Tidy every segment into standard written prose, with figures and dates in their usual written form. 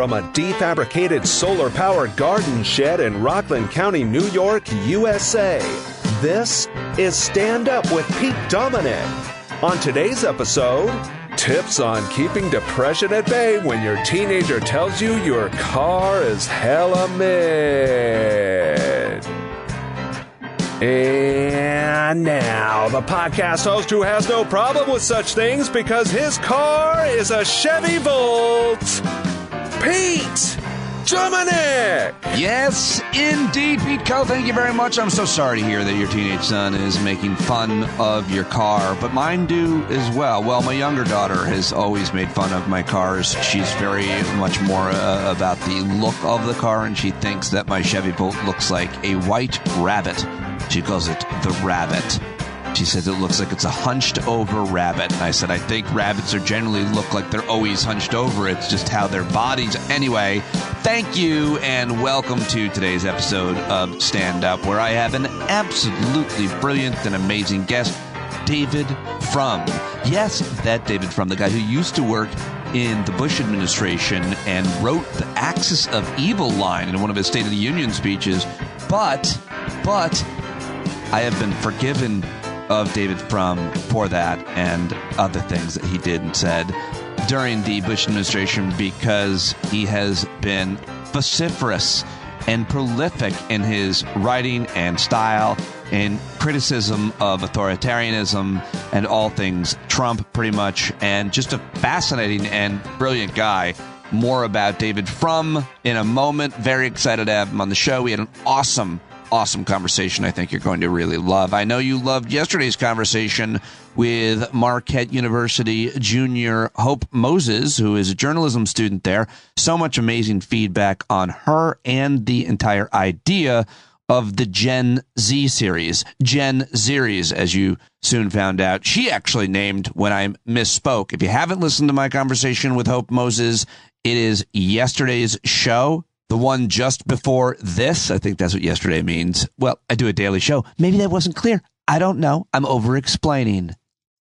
from a defabricated solar-powered garden shed in Rockland County, New York, USA. This is Stand Up with Pete Dominic. On today's episode, tips on keeping depression at bay when your teenager tells you your car is hella mid. And now, the podcast host who has no problem with such things because his car is a Chevy Volt, Pete Dominic! Yes, indeed, Pete Co. Thank you very much. I'm so sorry to hear that your teenage son is making fun of your car, but mine do as well. Well, my younger daughter has always made fun of my cars. She's very much more about the look of the car, and she thinks that my Chevy Volt looks like a white rabbit. She calls it the rabbit. She says it looks like it's a hunched-over rabbit. And I said, I think rabbits are generally look like they're always hunched over. It's just how their bodies... Anyway, thank you and welcome to today's episode of Stand Up, where I have an absolutely brilliant and amazing guest, David Frum. Yes, that David Frum, the guy who used to work in the Bush administration and wrote the Axis of Evil line in one of his State of the Union speeches. But I have been forgiven of David Frum for that and other things that he did and said during the Bush administration because he has been vociferous and prolific in his writing and style and criticism of authoritarianism and all things Trump pretty much, and just a fascinating and brilliant guy. More about David Frum in a moment. Very excited to have him on the show. We had an awesome conversation I think you're going to really love. I know you loved yesterday's conversation with Marquette University junior Hope Moses, who is a journalism student there. So much amazing feedback on her and the entire idea of the Gen Z series. Gen Series, as you soon found out. She actually named when I misspoke. If you haven't listened to my conversation with Hope Moses, it is yesterday's show. The one just before this, I think that's what yesterday means. Well, I do a daily show. Maybe that wasn't clear. I don't know. I'm over-explaining.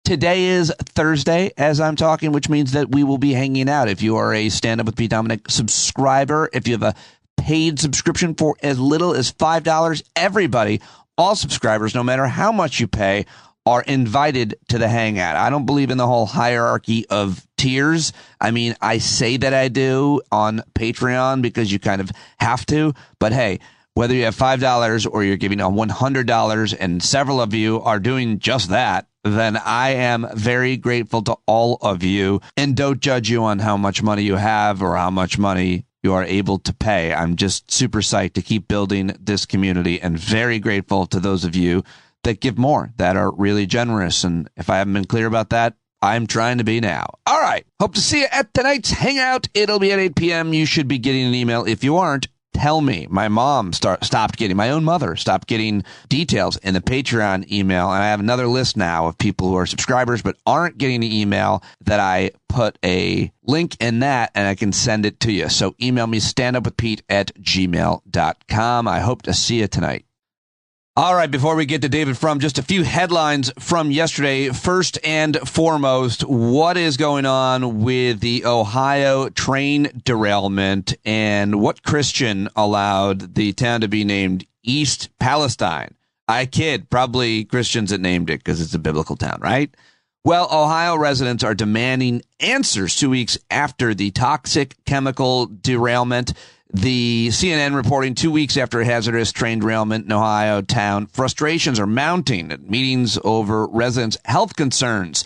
Today is Thursday as I'm talking, which means that we will be hanging out. If you are a Stand Up with Pete Dominic subscriber, if you have a paid subscription for as little as $5, everybody, all subscribers, no matter how much you pay, are invited to the hangout. I don't believe in the whole hierarchy of tiers. I mean, I say that I do on Patreon because you kind of have to. But hey, whether you have $5 or you're giving $100 and several of you are doing just that, then I am very grateful to all of you and don't judge you on how much money you have or how much money you are able to pay. I'm just super psyched to keep building this community and very grateful to those of you that give more, that are really generous. And if I haven't been clear about that, I'm trying to be now. All right. Hope to see you at tonight's hangout. It'll be at 8 p.m. You should be getting an email. If you aren't, tell me. My mom my own mother stopped getting details in the Patreon email. And I have another list now of people who are subscribers but aren't getting the email that I put a link in that and I can send it to you. So email me standupwithpete@gmail.com. I hope to see you tonight. All right, before we get to David Frum, just a few headlines from yesterday. First and foremost, what is going on with the Ohio train derailment and what Christian allowed the town to be named East Palestine? I kid, probably Christians that named it because it's a biblical town, right? Well, Ohio residents are demanding answers 2 weeks after the toxic chemical derailment. The CNN reporting 2 weeks after a hazardous train derailment in Ohio town. Frustrations are mounting at meetings over residents' health concerns.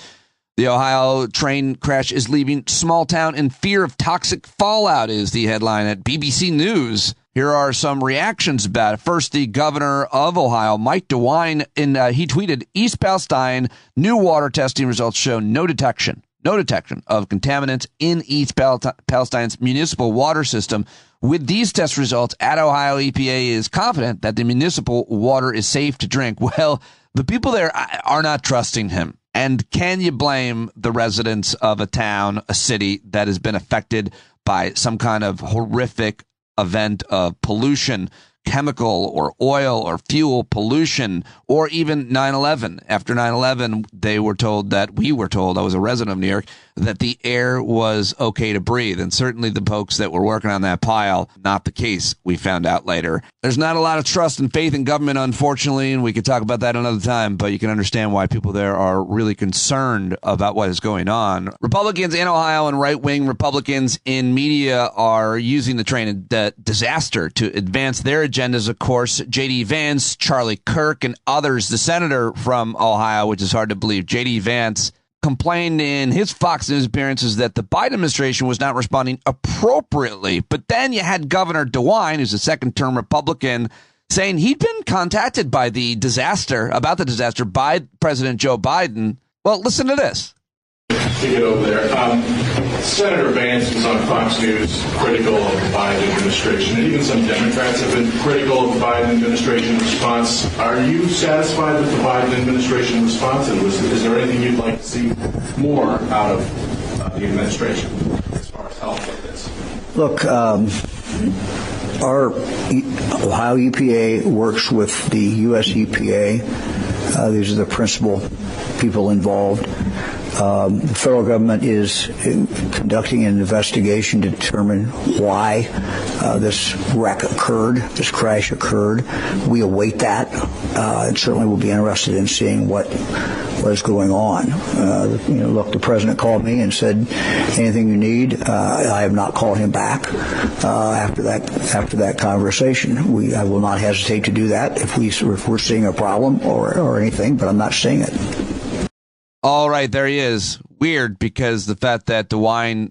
The Ohio train crash is leaving small town in fear of toxic fallout is the headline at BBC News. Here are some reactions about it. First, the governor of Ohio, Mike DeWine, he tweeted, East Palestine new water testing results show no detection of contaminants in East Palestine's municipal water system. With these test results, at Ohio EPA is confident that the municipal water is safe to drink. Well, the people there are not trusting him. And can you blame the residents of a town, a city that has been affected by some kind of horrific event of pollution, chemical or oil or fuel pollution, or even 9/11. After 9/11, we were told, I was a resident of New York, that the air was okay to breathe. And certainly the folks that were working on that pile, not the case, we found out later. There's not a lot of trust and faith in government, unfortunately, and we could talk about that another time, but you can understand why people there are really concerned about what is going on. Republicans in Ohio and right-wing Republicans in media are using the train of disaster to advance their agendas, of course. J.D. Vance, Charlie Kirk, and others. The senator from Ohio, which is hard to believe, J.D. Vance, complained in his Fox News appearances that the Biden administration was not responding appropriately. But then you had Governor DeWine, who's a second-term Republican, saying he'd been contacted by the disaster by President Joe Biden. Well, listen to this. To get over there. Senator Vance was on Fox News critical of the Biden administration, and even some Democrats have been critical of the Biden administration response. Are you satisfied with the Biden administration response, and is there anything you'd like to see more out of the administration as far as help with this? Look, our Ohio EPA works with the U.S. EPA. These are the principal people involved. The federal government is conducting an investigation to determine why this crash occurred. We await that. And certainly we'll be interested in seeing what is going on. Look, the president called me and said, anything you need. I have not called him back after that conversation. I will not hesitate to do that if we're seeing a problem or anything, but I'm not seeing it. All right, there he is. Weird, because the fact that DeWine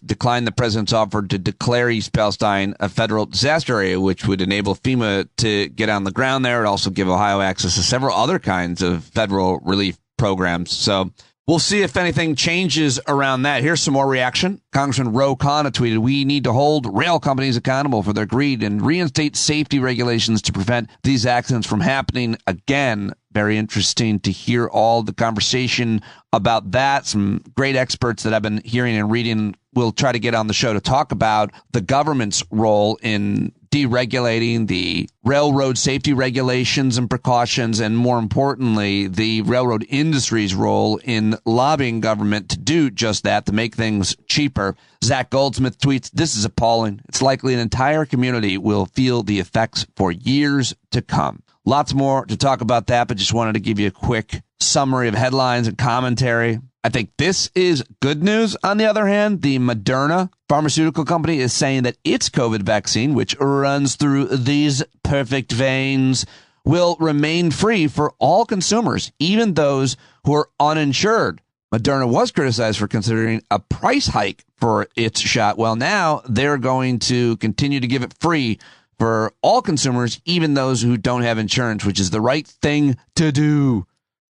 declined the president's offer to declare East Palestine a federal disaster area, which would enable FEMA to get on the ground there and also give Ohio access to several other kinds of federal relief programs. So we'll see if anything changes around that. Here's some more reaction. Congressman Ro Khanna tweeted, "We need to hold rail companies accountable for their greed and reinstate safety regulations to prevent these accidents from happening again." Very interesting to hear all the conversation about that. Some great experts that I've been hearing and reading will try to get on the show to talk about the government's role in deregulating the railroad safety regulations and precautions, and more importantly, the railroad industry's role in lobbying government to do just that, to make things cheaper. Zach Goldsmith tweets, "This is appalling. It's likely an entire community will feel the effects for years to come." Lots more to talk about that, but just wanted to give you a quick summary of headlines and commentary. I think this is good news. On the other hand, the Moderna pharmaceutical company is saying that its COVID vaccine, which runs through these perfect veins, will remain free for all consumers, even those who are uninsured. Moderna was criticized for considering a price hike for its shot. Well, now they're going to continue to give it free for all consumers, even those who don't have insurance, which is the right thing to do.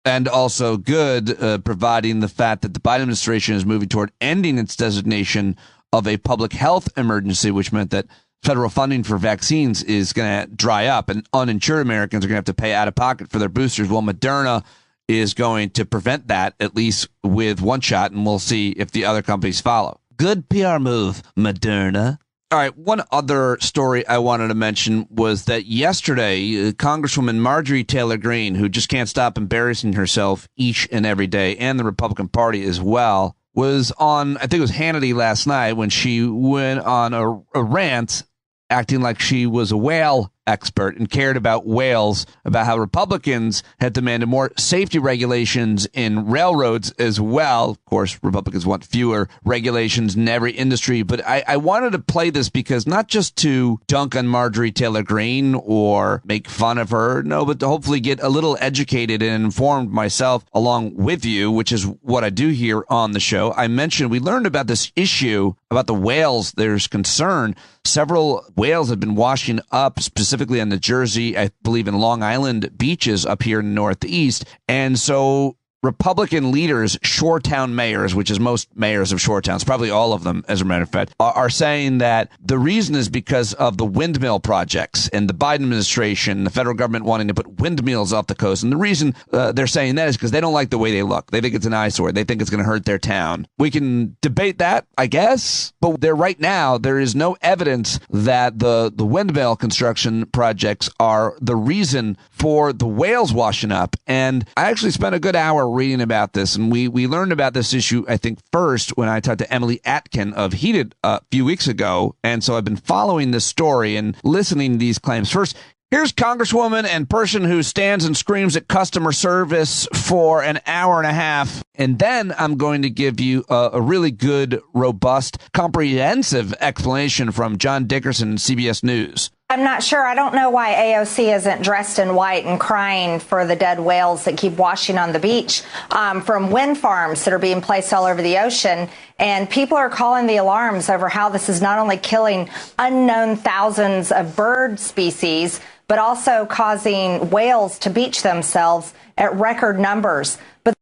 And also good, providing the fact that the Biden administration is moving toward ending its designation of a public health emergency, which meant that federal funding for vaccines is going to dry up and uninsured Americans are going to have to pay out of pocket for their boosters. Well, Moderna is going to prevent that, at least with one shot, and we'll see if the other companies follow. Good PR move, Moderna. All right, one other story I wanted to mention was that yesterday, Congresswoman Marjorie Taylor Greene, who just can't stop embarrassing herself each and every day, and the Republican Party as well, was on, I think it was Hannity last night, when she went on a rant acting like she was a whale expert and cared about whales, about how Republicans had demanded more safety regulations in railroads as well. Of course, Republicans want fewer regulations in every industry, but I wanted to play this because not just to dunk on Marjorie Taylor Greene or make fun of her, no, but to hopefully get a little educated and informed myself along with you, which is what I do here on the show. I mentioned we learned about this issue about the whales. There's concern. Several whales have been washing up, specifically on the Jersey, I believe in Long Island beaches up here in the Northeast. And so Republican leaders, Shoretown mayors, which is most mayors of shore towns, probably all of them, as a matter of fact, are saying that the reason is because of the windmill projects and the Biden administration, the federal government wanting to put windmills off the coast. And the reason they're saying that is because they don't like the way they look. They think it's an eyesore. They think it's going to hurt their town. We can debate that, I guess, but right now there is no evidence that the windmill construction projects are the reason for the whales washing up. And I actually spent a good hour reading about this, and we learned about this issue, I think, first when I talked to Emily Atkin of Heated a few weeks ago. And so I've been following this story and listening to these claims. First, here's Congresswoman and person who stands and screams at customer service for an hour and a half. And then I'm going to give you a really good, robust, comprehensive explanation from John Dickerson, CBS News. I'm not sure. I don't know why AOC isn't dressed in white and crying for the dead whales that keep washing on the beach from wind farms that are being placed all over the ocean. And people are calling the alarms over how this is not only killing unknown thousands of bird species, but also causing whales to beach themselves at record numbers. But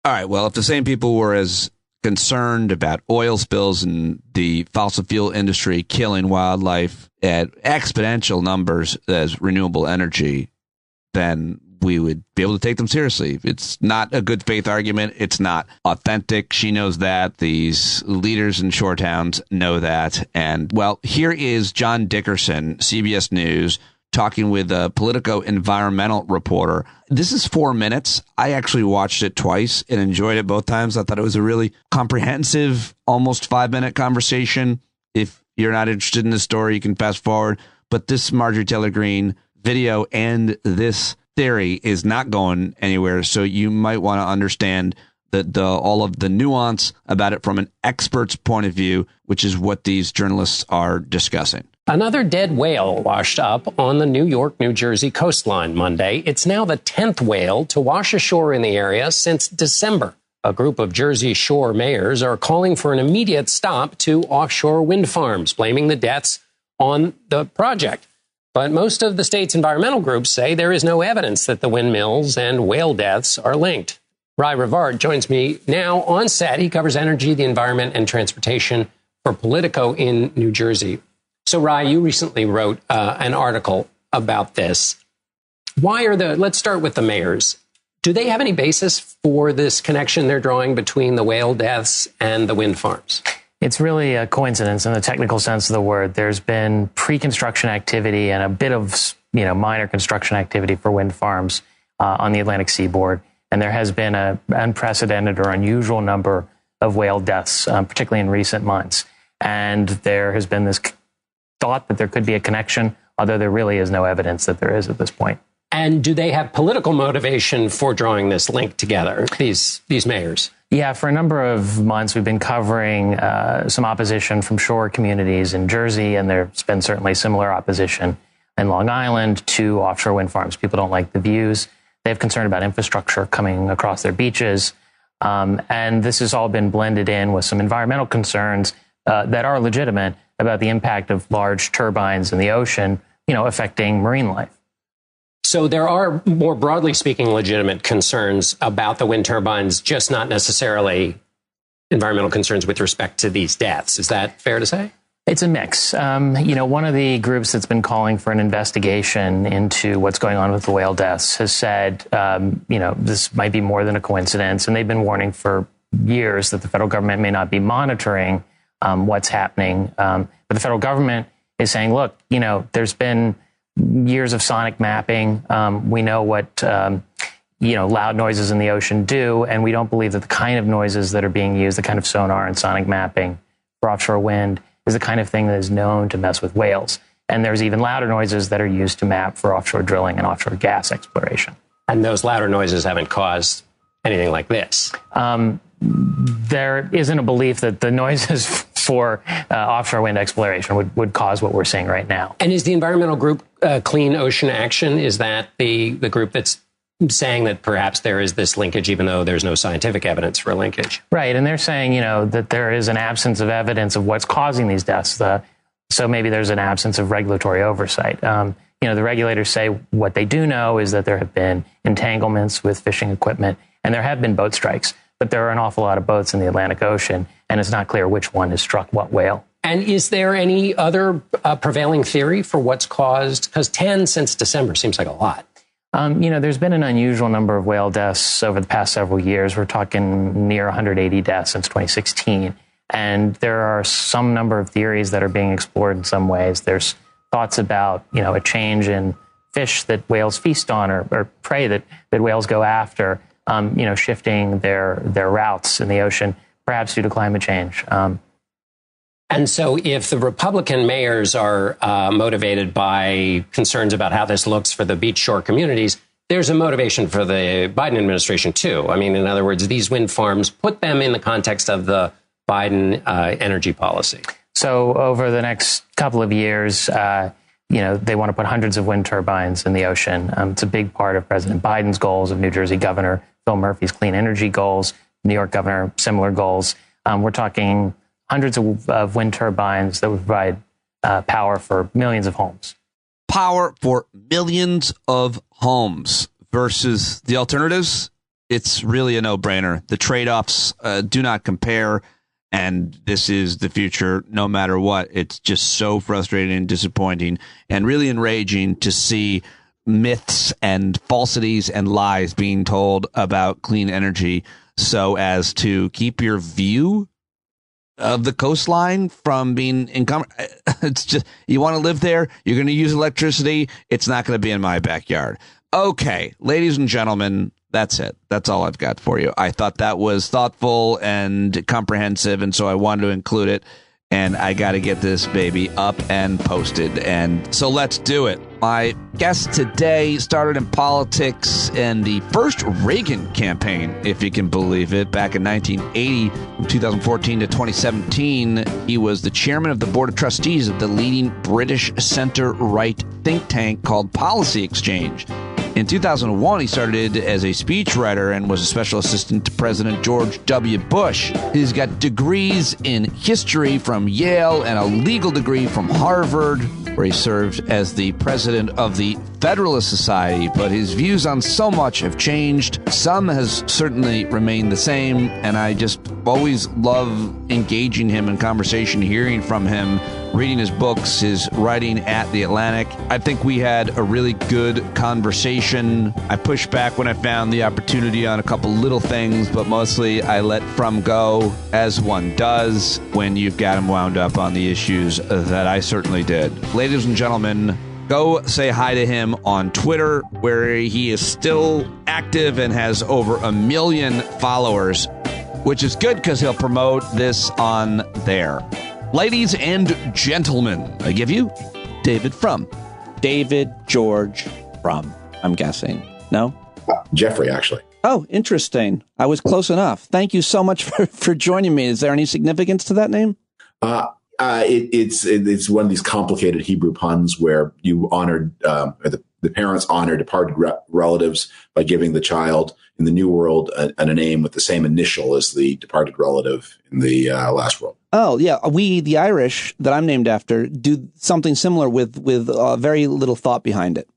all right, well, if the same people were as concerned about oil spills and the fossil fuel industry killing wildlife at exponential numbers as renewable energy, then we would be able to take them seriously. It's not a good faith argument. It's not authentic. She knows that. These leaders in shore towns know that. And, well, here is John Dickerson, CBS News, talking with a Politico environmental reporter. This is 4 minutes. I actually watched it twice and enjoyed it both times. I thought it was a really comprehensive, almost 5-minute conversation. If you're not interested in the story, you can fast forward. But this Marjorie Taylor Greene video and this theory is not going anywhere. So you might want to understand all of the nuance about it from an expert's point of view, which is what these journalists are discussing. Another dead whale washed up on the New York-New Jersey coastline Monday. It's now the 10th whale to wash ashore in the area since December. A group of Jersey Shore mayors are calling for an immediate stop to offshore wind farms, blaming the deaths on the project. But most of the state's environmental groups say there is no evidence that the windmills and whale deaths are linked. Ry Rivard joins me now on set. He covers energy, the environment, and transportation for Politico in New Jersey. So, Ry, you recently wrote an article about this. Let's start with the mayors. Do they have any basis for this connection they're drawing between the whale deaths and the wind farms? It's really a coincidence in the technical sense of the word. There's been pre-construction activity and a bit of, minor construction activity for wind farms on the Atlantic seaboard. And there has been an unprecedented or unusual number of whale deaths, particularly in recent months. And there has been this thought that there could be a connection, although there really is no evidence that there is at this point. And do they have political motivation for drawing this link together, these mayors? Yeah, for a number of months, we've been covering some opposition from shore communities in Jersey, and there's been certainly similar opposition in Long Island to offshore wind farms. People don't like the views. They have concern about infrastructure coming across their beaches. And this has all been blended in with some environmental concerns that are legitimate about the impact of large turbines in the ocean, affecting marine life. So there are, more broadly speaking, legitimate concerns about the wind turbines, just not necessarily environmental concerns with respect to these deaths. Is that fair to say? It's a mix. One of the groups that's been calling for an investigation into what's going on with the whale deaths has said, this might be more than a coincidence. And they've been warning for years that the federal government may not be monitoring what's happening. But the federal government is saying, look, there's been years of sonic mapping. We know what, loud noises in the ocean do. And we don't believe that the kind of noises that are being used, the kind of sonar and sonic mapping for offshore wind, is the kind of thing that is known to mess with whales. And there's even louder noises that are used to map for offshore drilling and offshore gas exploration. And those louder noises haven't caused anything like this? There isn't a belief that the noises for offshore wind exploration would cause what we're seeing right now. And is the environmental group Clean Ocean Action, is that the group that's saying that perhaps there is this linkage, even though there's no scientific evidence for a linkage? Right. And they're saying, that there is an absence of evidence of what's causing these deaths. So maybe there's an absence of regulatory oversight. The regulators say what they do know is that there have been entanglements with fishing equipment And there have been boat strikes, but there are an awful lot of boats in the Atlantic Ocean, and it's not clear which one has struck what whale. And is there any other prevailing theory for what's caused? Because 10 since December seems like a lot. There's been an unusual number of whale deaths over the past several years. We're talking near 180 deaths since 2016. And there are some number of theories that are being explored in some ways. There's thoughts about, a change in fish that whales feast on or prey that whales go after, shifting their routes in the ocean, perhaps due to climate change. And so if the Republican mayors are motivated by concerns about how this looks for the beach shore communities, there's a motivation for the Biden administration, too. I mean, in other words, these wind farms, put them in the context of the Biden energy policy. So over the next couple of years, they want to put hundreds of wind turbines in the ocean. It's a big part of President Biden's goals, of New Jersey Governor Phil Murphy's clean energy goals, New York Governor, similar goals. We're talking hundreds of wind turbines that would provide power for millions of homes. Power for millions of homes versus the alternatives. It's really a no-brainer. The trade-offs do not compare, and this is the future no matter what. It's just so frustrating and disappointing and really enraging to see myths and falsities and lies being told about clean energy so as to keep your view of the coastline from being encumbered. It's just, you want to live there, you're going to use electricity, it's not going to be in my backyard. Okay, ladies and gentlemen, that's it. That's all I've got for you. I thought that was thoughtful and comprehensive, and so I wanted to include it. And I got to get this baby up and posted. And so let's do it. My guest today started in politics in the first Reagan campaign, if you can believe it, back in 1980. From 2014 to 2017, he was the chairman of the board of trustees of the leading British center-right think tank called Policy Exchange. In 2001, he started as a speechwriter and was a special assistant to President George W. Bush. He's got degrees in history from Yale and a legal degree from Harvard, where he served as the president of the Federalist Society, but his views on so much have changed. Some has certainly remained the same, and I just always love engaging him in conversation, hearing from him, reading his books, his writing at The Atlantic. I think we had a really good conversation. I pushed back when I found the opportunity on a couple little things, but mostly I let Frum go, as one does when you've got him wound up on the issues that I certainly did. Ladies and gentlemen, go say hi to him on Twitter, where he is still active and has over 1 million followers, which is good because he'll promote this on there. Ladies and gentlemen, I give you David Frum. David George Frum, I'm guessing. No? Jeffrey, actually. Oh, interesting. I was close enough. Thank you so much for joining me. Is there any significance to that name? It's one of these complicated Hebrew puns where you honored the parents honor departed relatives by giving the child in the New World a name with the same initial as the departed relative in the last world. Oh, yeah. We, the Irish, that I'm named after, do something similar with very little thought behind it.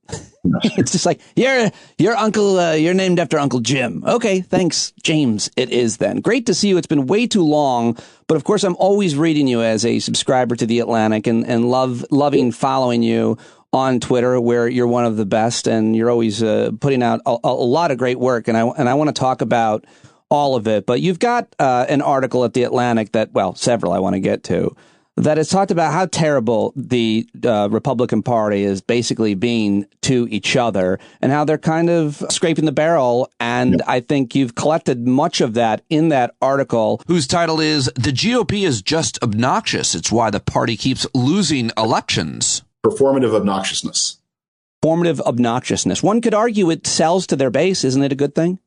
It's just like, your uncle, you're named after Uncle Jim. Okay, thanks, James. It is then. Great to see you. It's been way too long, but of course I'm always reading you as a subscriber to The Atlantic and loving following you on Twitter, where you're one of the best and you're always putting out a lot of great work. And I want to talk about all of it. But you've got an article at The Atlantic several I want to get to, that has talked about how terrible the Republican Party is basically being to each other and how they're kind of scraping the barrel. And yep. I think you've collected much of that in that article, whose title is "The GOP is Just Obnoxious. It's Why the Party Keeps Losing Elections." Performative obnoxiousness. Formative obnoxiousness. One could argue it sells to their base. Isn't it a good thing?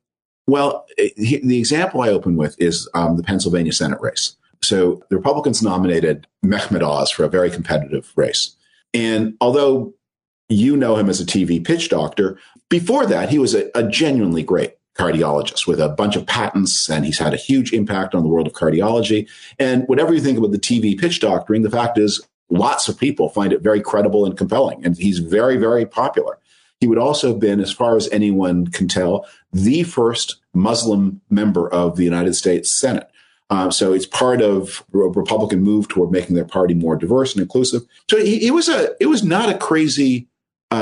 Well, the example I open with is the Pennsylvania Senate race. So the Republicans nominated Mehmet Oz for a very competitive race. And although you know him as a TV pitch doctor, before that, he was a genuinely great cardiologist with a bunch of patents, and he's had a huge impact on the world of cardiology. And whatever you think about the TV pitch doctoring, the fact is lots of people find it very credible and compelling. And he's very, very popular. He would also have been, as far as anyone can tell, the first Muslim member of the United States Senate. So it's part of a Republican move toward making their party more diverse and inclusive. So it was not a crazy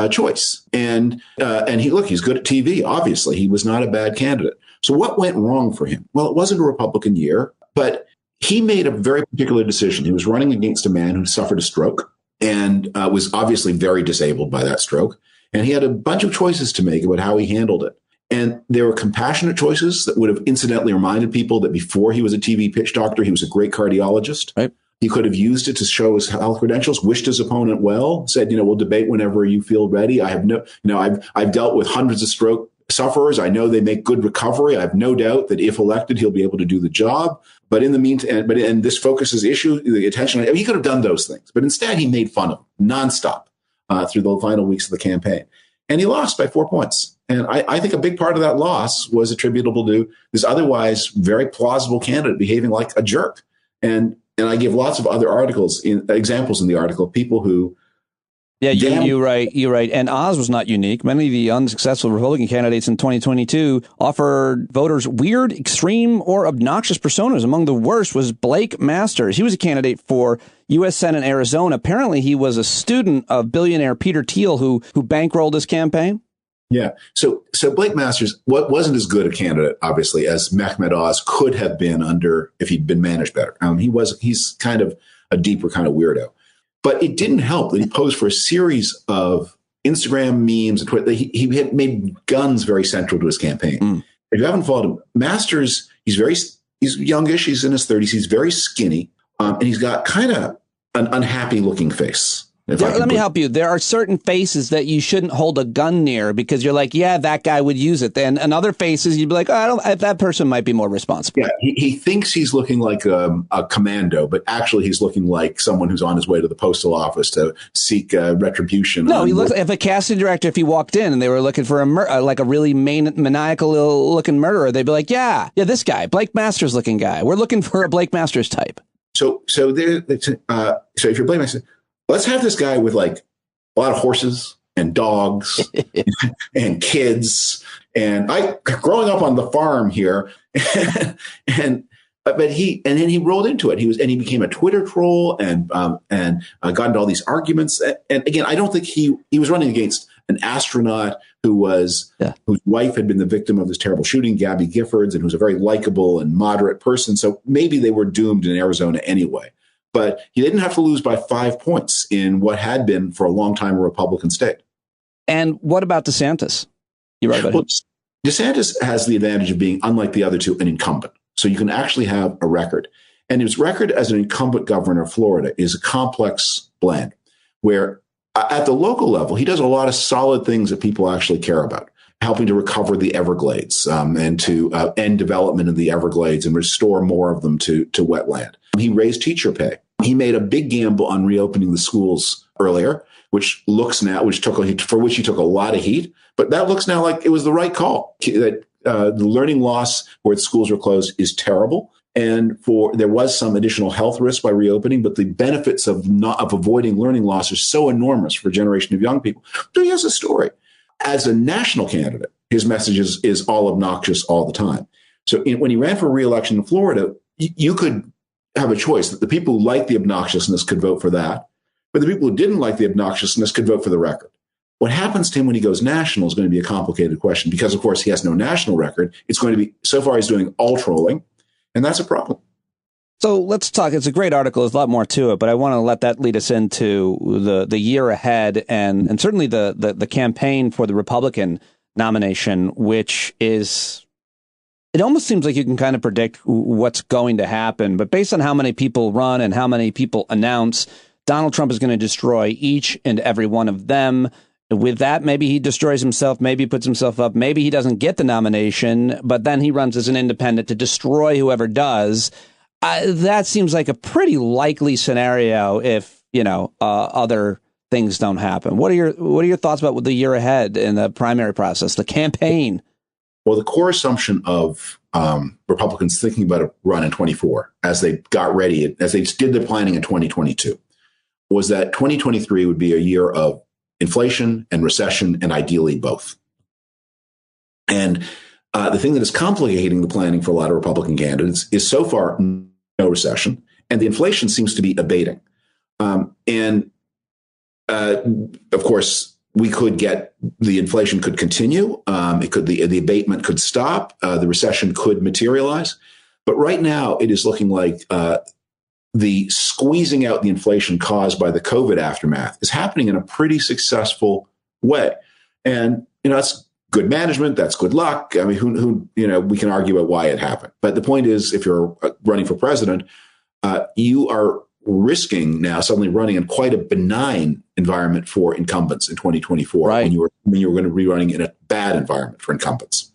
choice. And he's good at TV. Obviously, he was not a bad candidate. So what went wrong for him? Well, it wasn't a Republican year, but he made a very particular decision. He was running against a man who suffered a stroke and was obviously very disabled by that stroke. And he had a bunch of choices to make about how he handled it. And there were compassionate choices that would have incidentally reminded people that before he was a TV pitch doctor, he was a great cardiologist. Right. He could have used it to show his health credentials, wished his opponent well, said, we'll debate whenever you feel ready. I have I've dealt with hundreds of stroke sufferers. I know they make good recovery. I have no doubt that if elected, he'll be able to do the job. But in the meantime, and this focuses the attention. He could have done those things, but instead he made fun of him nonstop through the final weeks of the campaign. And he lost by 4 points. And I think a big part of that loss was attributable to this otherwise very plausible candidate behaving like a jerk. And I give lots of other examples in the article of people who. Yeah, you're right. And Oz was not unique. Many of the unsuccessful Republican candidates in 2022 offered voters weird, extreme, or obnoxious personas. Among the worst was Blake Masters. He was a candidate for U.S. Senate Arizona. Apparently, he was a student of billionaire Peter Thiel, who bankrolled his campaign. Yeah. So Blake Masters wasn't as good a candidate, obviously, as Mehmet Oz could have been if he'd been managed better. He's kind of a deeper kind of weirdo. But it didn't help that he posed for a series of Instagram memes and Twitter. He had made guns very central to his campaign. If you haven't followed him, Masters, he's youngish. He's in his 30s. He's very skinny. And he's got kind of an unhappy looking face. Let me help you. There are certain faces that you shouldn't hold a gun near because you're like, yeah, that guy would use it. Then and other faces, you'd be like, that person might be more responsible. Yeah, he thinks he's looking like a commando, but actually he's looking like someone who's on his way to the postal office to seek retribution. No, he looks. If a casting director, if he walked in and they were looking for like a really maniacal looking murderer, they'd be like, yeah, this guy, Blake Masters looking guy. We're looking for a Blake Masters type. So if you're Blake Masters. Let's have this guy with like a lot of horses and dogs and kids. And growing up on the farm here, and then he rolled into it. He became a Twitter troll and got into all these arguments. And again, I don't think he was running against an astronaut whose wife had been the victim of this terrible shooting, Gabby Giffords, and who's a very likable and moderate person. So maybe they were doomed in Arizona anyway. But he didn't have to lose by 5 points in what had been for a long time a Republican state. And what about DeSantis? You right about him? DeSantis has the advantage of being, unlike the other two, an incumbent. So you can actually have a record. And his record as an incumbent governor of Florida is a complex blend where at the local level, he does a lot of solid things that people actually care about, helping to recover the Everglades and to end development in the Everglades and restore more of them to wetland. He raised teacher pay. He made a big gamble on reopening the schools earlier, for which he took a lot of heat. But that looks now like it was the right call. That the learning loss where the schools were closed is terrible. And there was some additional health risk by reopening, but the benefits of avoiding learning loss are so enormous for a generation of young people. So he has a story. As a national candidate, his message is all obnoxious all the time. So when he ran for re-election in Florida, you could have a choice that the people who like the obnoxiousness could vote for that, but the people who didn't like the obnoxiousness could vote for the record. What happens to him when he goes national is going to be a complicated question because, of course, he has no national record. It's going to be, so far he's doing all trolling, and that's a problem. So let's talk. It's a great article. There's a lot more to it, but I want to let that lead us into the year ahead and certainly the campaign for the Republican nomination, which is, it almost seems like you can kind of predict what's going to happen. But based on how many people run and how many people announce, Donald Trump is going to destroy each and every one of them. With that, maybe he destroys himself, maybe he puts himself up, maybe he doesn't get the nomination, but then he runs as an independent to destroy whoever does. That seems like a pretty likely scenario if, other things don't happen. What are your thoughts about the year ahead in the primary process, the campaign? Well, the core assumption of Republicans thinking about a run in 24 as they got ready, as they did their planning in 2022, was that 2023 would be a year of inflation and recession, and ideally both. And the thing that is complicating the planning for a lot of Republican candidates is so far no recession, and the inflation seems to be abating. Of course, we could get the inflation could continue. The abatement could stop. The recession could materialize. But right now, it is looking like the squeezing out the inflation caused by the COVID aftermath is happening in a pretty successful way. And, that's good management. That's good luck. I mean, we can argue about why it happened. But the point is, if you're running for president, you are risking now suddenly running in quite a benign environment for incumbents in 2024, right, when you were going to be running in a bad environment for incumbents.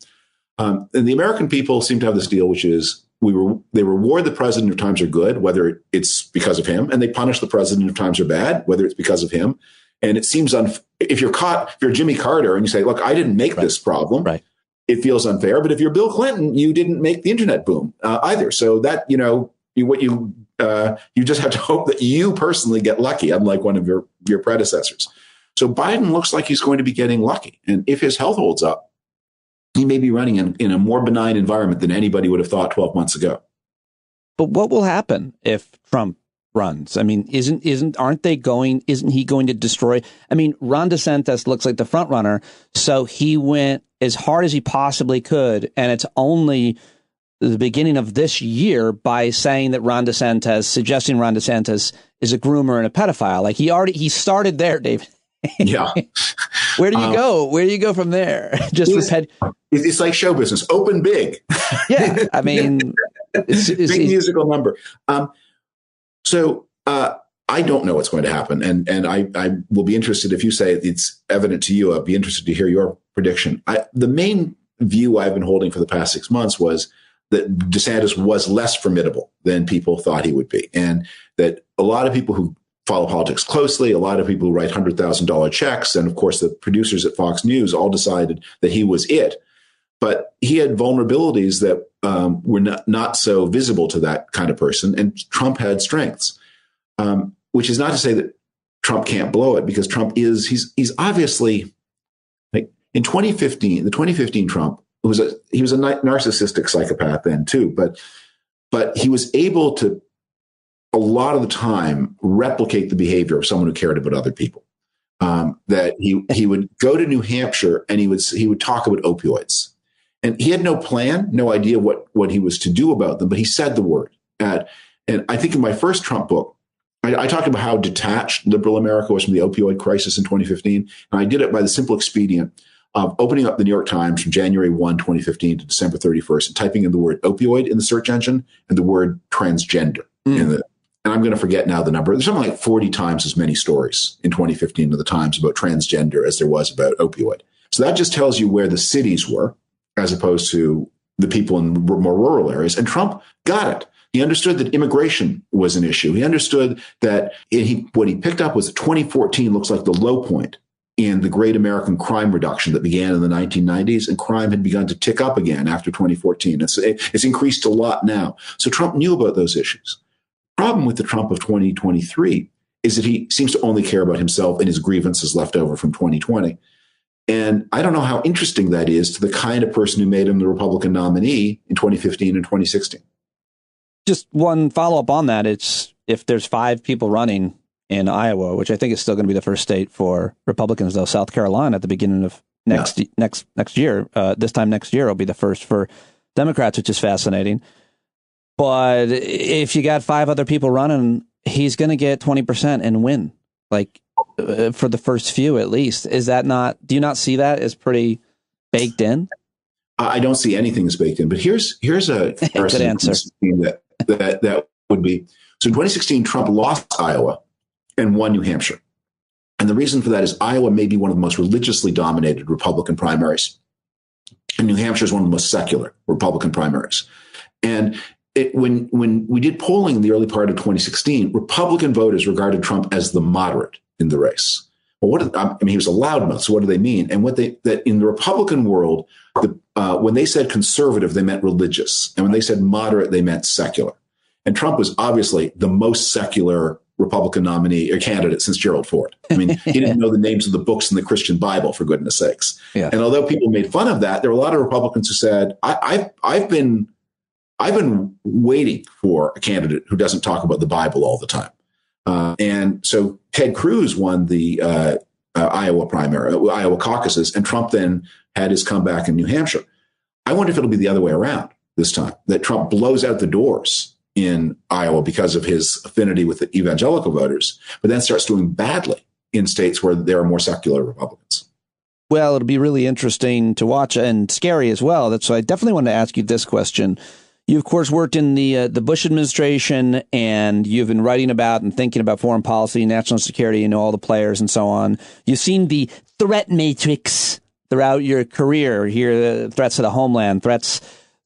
And the American people seem to have this deal, which is they reward the president if times are good, whether it's because of him, and they punish the president if times are bad, whether it's because of him. And it seems if you're Jimmy Carter and you say, look, I didn't make this problem, right, it feels unfair. But if you're Bill Clinton, you didn't make the internet boom either. So that, you just have to hope that you personally get lucky, unlike one of your predecessors. So Biden looks like he's going to be getting lucky. And if his health holds up, he may be running in a more benign environment than anybody would have thought 12 months ago. But what will happen if Trump runs? I mean, isn't he going to destroy? I mean, Ron DeSantis looks like the front runner, so he went as hard as he possibly could, and it's only the beginning of this year by saying that suggesting Ron DeSantis is a groomer and a pedophile. Like he started there, David. Yeah. Where do you go? Where do you go from there? It's like show business. Open big. Yeah. I mean, big musical number. So I don't know what's going to happen. And I will be interested if you say it's evident to you. I'd be interested to hear your prediction. The main view I've been holding for the past 6 months was that DeSantis was less formidable than people thought he would be. And that a lot of people who follow politics closely, a lot of people who write $100,000 checks, and of course the producers at Fox News all decided that he was it. But he had vulnerabilities that were not so visible to that kind of person. And Trump had strengths, which is not to say that Trump can't blow it, because Trump he's obviously, like in 2015, the 2015 Trump, he was a narcissistic psychopath then too, but he was able to, a lot of the time, replicate the behavior of someone who cared about other people. That he would go to New Hampshire and he would talk about opioids, and he had no plan, no idea what he was to do about them, but he said the word. And I think in my first Trump book, I talked about how detached liberal America was from the opioid crisis in 2015, and I did it by the simple expedient of opening up the New York Times from January 1, 2015 to December 31st and typing in the word opioid in the search engine and the word transgender and I'm going to forget now the number. There's something like 40 times as many stories in 2015 of the Times about transgender as there was about opioid. So that just tells you where the cities were as opposed to the people in more rural areas. And Trump got it. He understood that immigration was an issue. He understood that what he picked up was that 2014 looks like the low point in the great American crime reduction that began in the 1990s, and crime had begun to tick up again after 2014. It's increased a lot now. So Trump knew about those issues. Problem with the Trump of 2023 is that he seems to only care about himself and his grievances left over from 2020. And I don't know how interesting that is to the kind of person who made him the Republican nominee in 2015 and 2016. Just one follow-up on that. It's if there's 5 people running in Iowa, which I think is still going to be the first state for Republicans, though South Carolina at the beginning of next year, this time next year will be the first for Democrats, which is fascinating. But if you got 5 other people running, he's going to get 20% and win, like for the first few at least. Is that not? Do you not see that as pretty baked in? I don't see anything as baked in. But here's a good answer. That would be so. In 2016, Trump lost Iowa and won New Hampshire, and the reason for that is Iowa may be one of the most religiously dominated Republican primaries, and New Hampshire is one of the most secular Republican primaries, and when we did polling in the early part of 2016, Republican voters regarded Trump as the moderate in the race. Well, he was a loudmouth. So what do they mean? And that in the Republican world, when they said conservative, they meant religious, and when they said moderate, they meant secular. And Trump was obviously the most secular Republican nominee or candidate since Gerald Ford. I mean, he didn't know the names of the books in the Christian Bible, for goodness sakes. Yeah. And although people made fun of that, there were a lot of Republicans who said, I've been waiting for a candidate who doesn't talk about the Bible all the time. And so Ted Cruz won the Iowa caucuses, and Trump then had his comeback in New Hampshire. I wonder if it'll be the other way around this time, that Trump blows out the doors in Iowa because of his affinity with the evangelical voters, but then starts doing badly in states where there are more secular Republicans. Well, it'll be really interesting to watch and scary as well. That's why I definitely want to ask you this question. You, of course, worked in the Bush administration, and you've been writing about and thinking about foreign policy, national security, you know, all the players and so on. You've seen the threat matrix throughout your career here, threats to the homeland, threats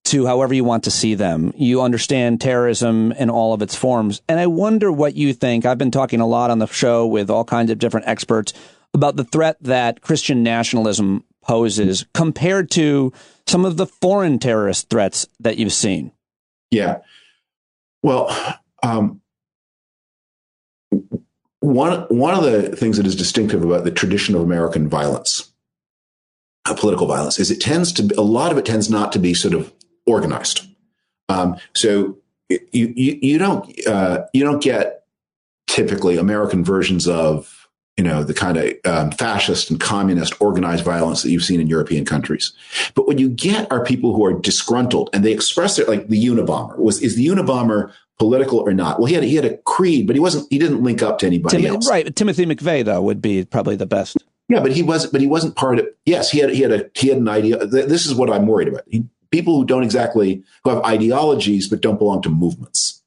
to however you want to see them. You understand terrorism in all of its forms. And I wonder what you think. I've been talking a lot on the show with all kinds of different experts about the threat that Christian nationalism poses compared to some of the foreign terrorist threats that you've seen. Yeah. Well, one of the things that is distinctive about the tradition of American violence, political violence, is a lot of it tends not to be sort of organized. So you don't get typically American versions of, you know, the kind of fascist and communist organized violence that you've seen in European countries. But what you get are people who are disgruntled, and they express it, like the Unabomber. Is the Unabomber political or not? Well, he had a creed, but he didn't link up to anybody else. Right. Timothy McVeigh, though, would be probably the best. Yeah, but he wasn't part of. Yes, he had an idea. This is what I'm worried about. People who have ideologies but don't belong to movements.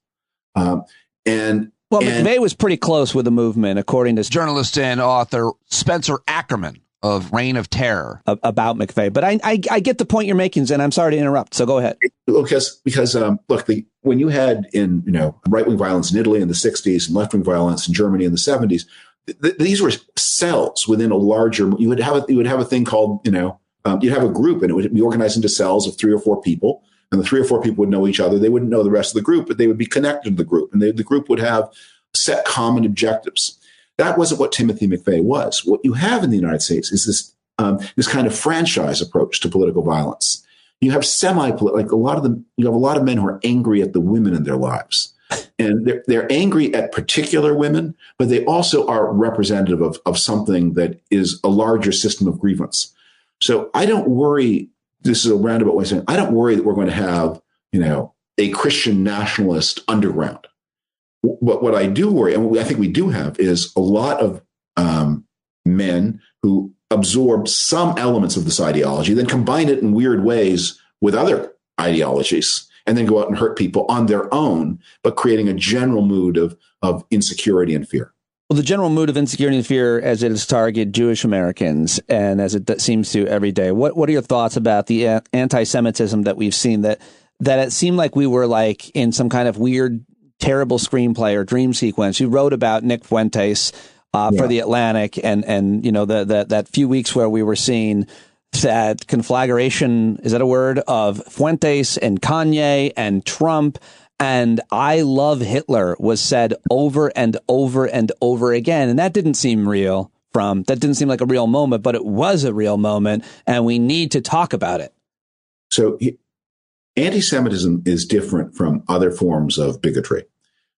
McVeigh was pretty close with the movement, according to journalist and author Spencer Ackerman of Reign of Terror about McVeigh. But I get the point you're making, and I'm sorry to interrupt. So go ahead. Because look, when you had right wing violence in Italy in the 60s and left wing violence in Germany in the 70s, these were cells within a larger. You would have a thing called you'd have a group, and it would be organized into cells of 3 or 4 people. And the 3 or 4 people would know each other. They wouldn't know the rest of the group, but they would be connected to the group. And the group would have set common objectives. That wasn't what Timothy McVeigh was. What you have in the United States is this kind of franchise approach to political violence. You have you have a lot of men who are angry at the women in their lives. And they're angry at particular women, but they also are representative of something that is a larger system of grievance. So I don't worry. This is a roundabout way of saying, I don't worry that we're going to have, a Christian nationalist underground. What I do worry, and what I think we do have, is a lot of men who absorb some elements of this ideology, then combine it in weird ways with other ideologies, and then go out and hurt people on their own, but creating a general mood of insecurity and fear. Well, the general mood of insecurity and fear as it is targeted Jewish Americans, and as it seems to every day. What are your thoughts about the anti-Semitism that we've seen, that it seemed like we were like in some kind of weird, terrible screenplay or dream sequence? You wrote about Nick Fuentes for The Atlantic, and that few weeks where we were seeing that conflagration, is that a word, of Fuentes and Kanye and Trump. And I love Hitler was said over and over and over again. And that didn't seem real. That didn't seem like a real moment, but it was a real moment. And we need to talk about it. So anti-Semitism is different from other forms of bigotry,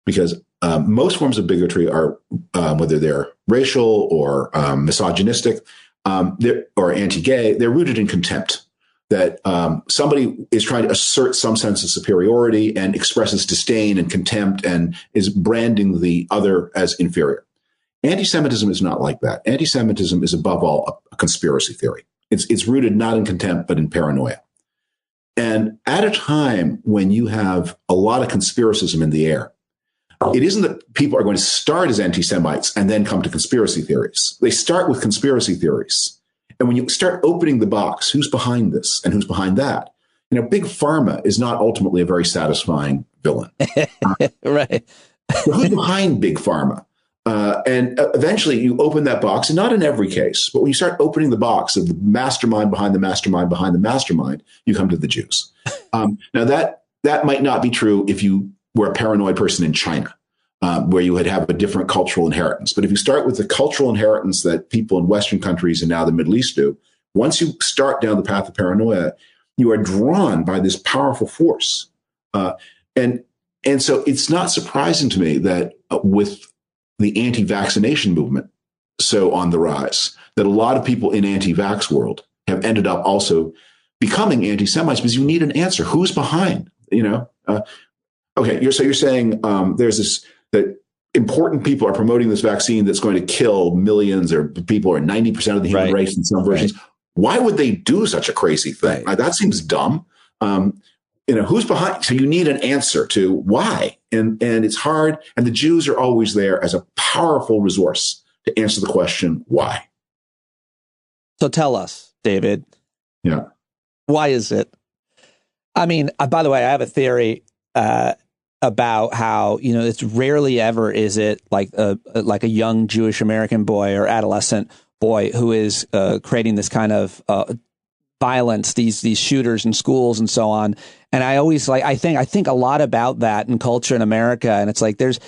because most forms of bigotry are, whether they're racial or misogynistic or anti-gay, they're rooted in contempt. That somebody is trying to assert some sense of superiority and expresses disdain and contempt and is branding the other as inferior. Anti-Semitism is not like that. Anti-Semitism is above all a conspiracy theory. It's rooted not in contempt, but in paranoia. And at a time when you have a lot of conspiracism in the air, it isn't that people are going to start as anti-Semites and then come to conspiracy theories. They start with conspiracy theories. And when you start opening the box, who's behind this and who's behind that? Big Pharma is not ultimately a very satisfying villain. Right. So who's behind Big Pharma? And eventually you open that box, and not in every case, but when you start opening the box of the mastermind behind the mastermind behind the mastermind, you come to the Jews. Now that might not be true if you were a paranoid person in China. where you would have a different cultural inheritance. But if you start with the cultural inheritance that people in Western countries and now the Middle East do, once you start down the path of paranoia, you are drawn by this powerful force. And so it's not surprising to me that with the anti-vaccination movement so on the rise, that a lot of people in anti-vax world have ended up also becoming anti-Semites, because you need an answer. Who's behind? Okay, you're saying there's this, that important people are promoting this vaccine that's going to kill millions or people, or 90% of the human race in some versions. Right. Why would they do such a crazy thing? Right. That seems dumb. Who's behind? So you need an answer to why, and it's hard. And the Jews are always there as a powerful resource to answer the question why. So tell us, David. Yeah. Why is it? I mean, by the way, I have a theory about how, it's rarely ever is it like a young Jewish American boy or adolescent boy who is creating this kind of violence, these shooters in schools and so on. And I always I think a lot about that in culture in America. And it's like there's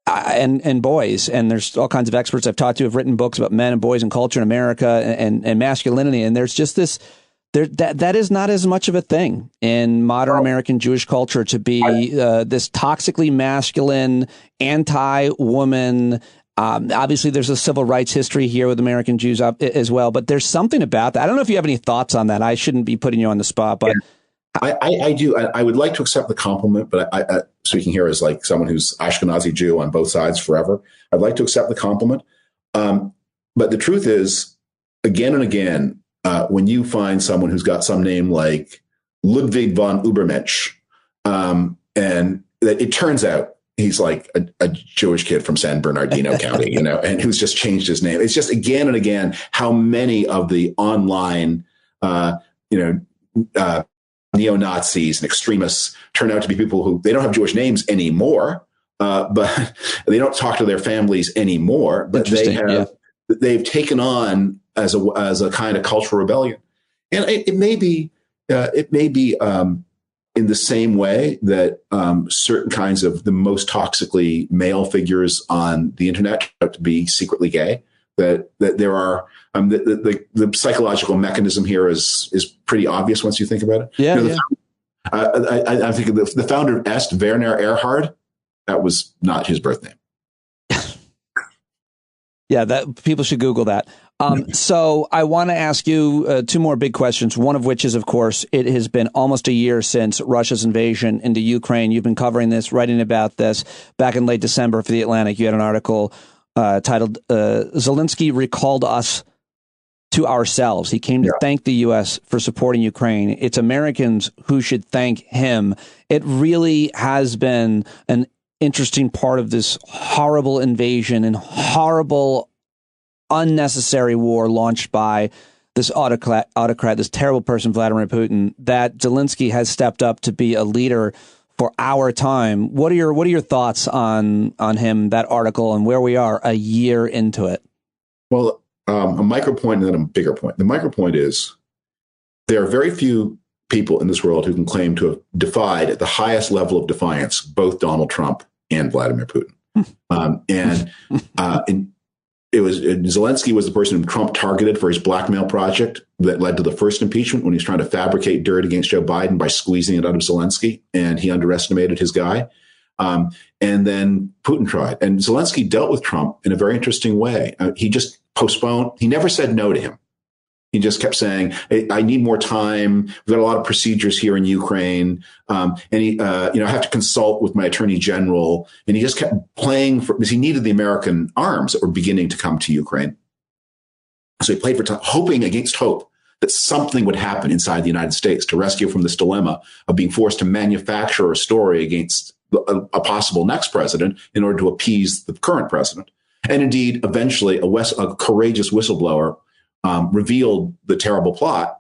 and boys, and there's all kinds of experts I've talked to have written books about men and boys and culture in America and masculinity. And there's just this. That is not as much of a thing in modern American Jewish culture to be this toxically masculine, anti-woman. Obviously, there's a civil rights history here with American Jews as well. But there's something about that. I don't know if you have any thoughts on that. I shouldn't be putting you on the spot, but I do. I would like to accept the compliment, but I speaking here as like someone who's Ashkenazi Jew on both sides forever, I'd like to accept the compliment. But the truth is, again and again, when you find someone who's got some name like Ludwig von Übermensch, and that it turns out he's like a Jewish kid from San Bernardino County, and who's just changed his name. It's just again and again how many of the online, neo-Nazis and extremists turn out to be people who they don't have Jewish names anymore, but they don't talk to their families anymore, but they've taken on as a kind of cultural rebellion. And it may be in the same way that certain kinds of the most toxically male figures on the internet have to be secretly gay, that there are the psychological mechanism here is pretty obvious once you think about it. Yeah. I think the founder of Est, Werner Erhard, that was not his birth name. Yeah, that people should Google that. So I want to ask you two more big questions, one of which is, of course, it has been almost a year since Russia's invasion into Ukraine. You've been covering this, writing about this back in late December for The Atlantic. You had an article titled Zelensky Recalled Us to Ourselves. He came to thank the U.S. for supporting Ukraine. It's Americans who should thank him. It really has been an interesting part of this horrible invasion and horrible, unnecessary war launched by this autocrat, this terrible person, Vladimir Putin, that Zelensky has stepped up to be a leader for our time. What are your thoughts on him, that article, and where we are a year into it? Well, a micro point and then a bigger point. The micro point is there are very few people in this world who can claim to have defied at the highest level of defiance both Donald Trump and Vladimir Putin. And Zelensky was the person whom Trump targeted for his blackmail project that led to the first impeachment, when he was trying to fabricate dirt against Joe Biden by squeezing it out of Zelensky, and he underestimated his guy. And then Putin tried, and Zelensky dealt with Trump in a very interesting way. He just postponed. He never said no to him. He just kept saying, I need more time. We've got a lot of procedures here in Ukraine. And he, I have to consult with my attorney general. And he just kept playing because he needed the American arms that were beginning to come to Ukraine. So he played for time, hoping against hope that something would happen inside the United States to rescue from this dilemma of being forced to manufacture a story against a possible next president in order to appease the current president. And indeed, eventually, a courageous whistleblower revealed the terrible plot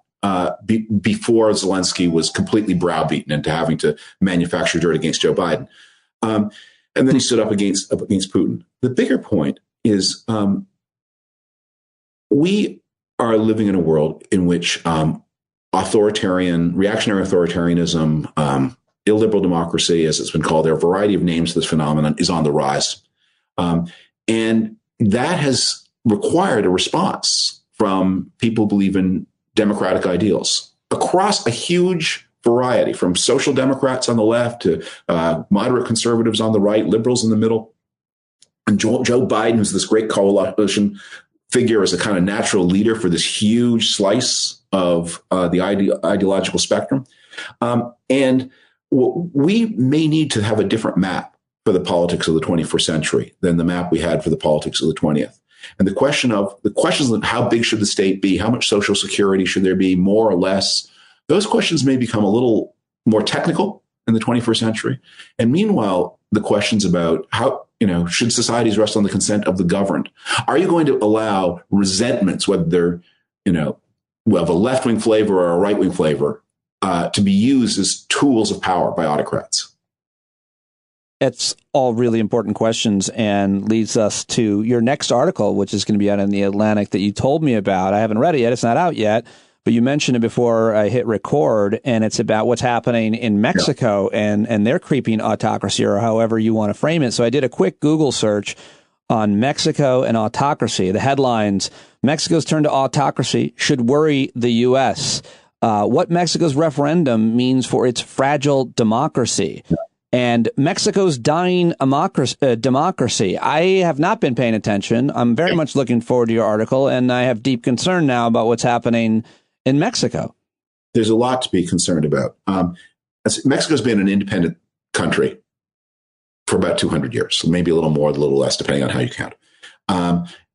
before Zelensky was completely browbeaten into having to manufacture dirt against Joe Biden. And then he stood up against Putin. The bigger point is we are living in a world in which reactionary authoritarianism, illiberal democracy, as it's been called, there are a variety of names for this phenomenon, is on the rise. And that has required a response from people who believe in democratic ideals across a huge variety, from social democrats on the left to moderate conservatives on the right, liberals in the middle. And Joe Biden, who's this great coalition figure, as a kind of natural leader for this huge slice of the ideological spectrum. And we may need to have a different map for the politics of the 21st century than the map we had for the politics of the 20th. And the questions of how big should the state be? How much social security should there be, more or less? Those questions may become a little more technical in the 21st century. And meanwhile, the questions about how, should societies rest on the consent of the governed? Are you going to allow resentments, whether they're, of a left-wing flavor or a right-wing flavor, to be used as tools of power by autocrats? It's all really important questions, and leads us to your next article, which is going to be out in The Atlantic, that you told me about. I haven't read it yet. It's not out yet, but you mentioned it before I hit record, and it's about what's happening in Mexico and their creeping autocracy, or however you want to frame it. So I did a quick Google search on Mexico and autocracy. The headlines: Mexico's turn to autocracy should worry the U.S. What Mexico's referendum means for its fragile democracy. And Mexico's dying democracy. I have not been paying attention. I'm very much looking forward to your article, and I have deep concern now about what's happening in Mexico. There's a lot to be concerned about. Mexico's been an independent country for about 200 years, maybe a little more, a little less, depending on how you count.